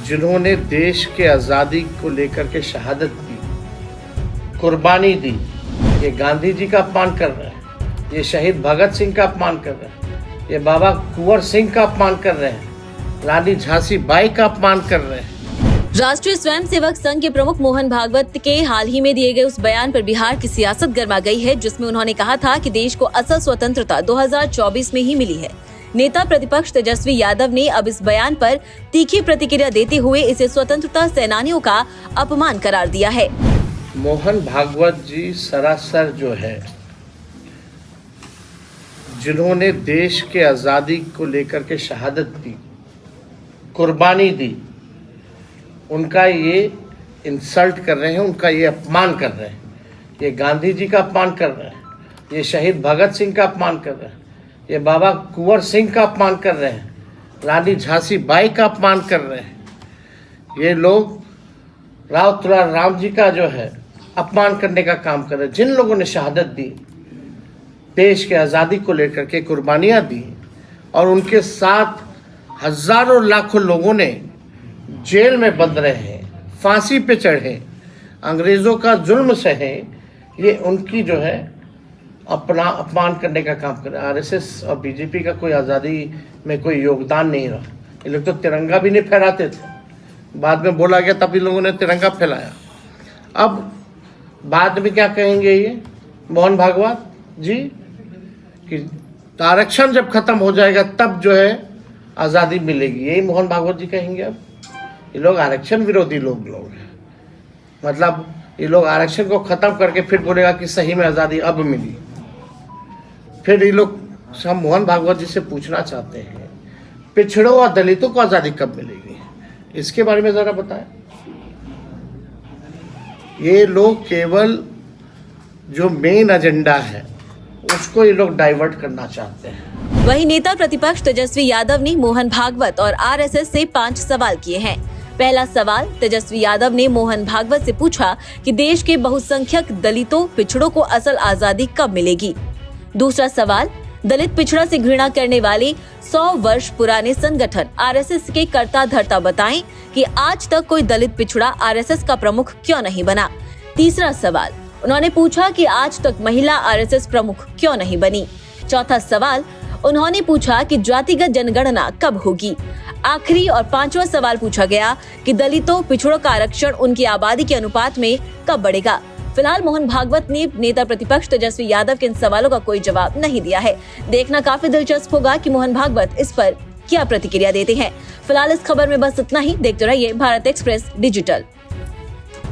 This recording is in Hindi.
जिन्होंने देश के आज़ादी को लेकर के शहादत दी, कुर्बानी दी, ये गांधी जी का अपमान कर रहे हैं, ये शहीद भगत सिंह का अपमान कर रहे हैं, ये बाबा कुंवर सिंह का अपमान कर रहे हैं, रानी झांसी बाई का अपमान कर रहे हैं। राष्ट्रीय स्वयंसेवक संघ के प्रमुख मोहन भागवत के हाल ही में दिए गए उस बयान पर बिहार की सियासत गर्मा गई है, जिसमें उन्होंने कहा था कि देश को असल स्वतंत्रता 2024 में ही मिली है। नेता प्रतिपक्ष तेजस्वी यादव ने अब इस बयान पर तीखी प्रतिक्रिया देते हुए इसे स्वतंत्रता सेनानियों का अपमान करार दिया है। मोहन भागवत जी सरासर जो है, जिन्होंने देश के आज़ादी को लेकर के शहादत दी, कुर्बानी दी, उनका ये इंसल्ट कर रहे हैं, उनका ये अपमान कर रहे हैं। ये गांधी जी का अपमान कर रहे हैं, ये शहीद भगत सिंह का अपमान कर रहे हैं, ये बाबा कुंवर सिंह का अपमान कर रहे हैं, रानी झांसी बाई का अपमान कर रहे हैं। ये लोग राव तुलार राम जी का जो है अपमान करने का काम कर रहे हैं। जिन लोगों ने शहादत दी, देश के आज़ादी को लेकर के कुर्बानियाँ दी, और उनके साथ हज़ारों लाखों लोगों ने जेल में बंद रहे हैं, फांसी पे चढ़े, अंग्रेज़ों का जुल्म सहे, ये उनकी जो है अपना अपमान करने का काम कर रहे हैं। आरएसएस और बीजेपी का कोई आज़ादी में कोई योगदान नहीं रहा। ये लोग तो तिरंगा भी नहीं फहराते थे, बाद में बोला गया तब इन लोगों ने तिरंगा फैलाया। अब बाद में क्या कहेंगे ये मोहन भागवत जी कि आरक्षण जब खत्म हो जाएगा तब जो है आज़ादी मिलेगी, यही मोहन भागवत जी कहेंगे। अब ये लोग आरक्षण विरोधी लोग हैं, मतलब ये लोग आरक्षण को ख़त्म करके फिर बोलेगा कि सही में आज़ादी अब मिली। फिर ये लोग हम मोहन भागवत जी से पूछना चाहते हैं, पिछड़ों और दलितों को आज़ादी कब मिलेगी, इसके बारे में ज़रा बताएं। ये लोग केवल जो मेन एजेंडा है उसको ये लोग डाइवर्ट करना चाहते हैं। वहीं नेता प्रतिपक्ष तेजस्वी यादव ने मोहन भागवत और आरएसएस से 5 सवाल किए हैं। पहला सवाल तेजस्वी यादव ने मोहन भागवत से पूछा कि देश के बहुसंख्यक दलितों पिछड़ों को असल आज़ादी कब मिलेगी। दूसरा सवाल, दलित पिछड़ा से घृणा करने वाले 100 वर्ष पुराने संगठन आरएसएस के कर्ता धर्ता बताएं कि आज तक कोई दलित पिछड़ा आरएसएस का प्रमुख क्यों नहीं बना। तीसरा सवाल, उन्होंने पूछा कि आज तक महिला आरएसएस प्रमुख क्यों नहीं बनी। चौथा सवाल, उन्होंने पूछा कि जातिगत जनगणना कब होगी। आखिरी और 5वां सवाल पूछा गया कि दलितों पिछड़ों का आरक्षण उनकी आबादी के अनुपात में कब बढ़ेगा। फिलहाल मोहन भागवत ने नेता प्रतिपक्ष तेजस्वी यादव के इन सवालों का कोई जवाब नहीं दिया है। देखना काफी दिलचस्प होगा कि मोहन भागवत इस पर क्या प्रतिक्रिया देते हैं। फिलहाल इस खबर में बस इतना ही। देखते रहिए भारत एक्सप्रेस डिजिटल।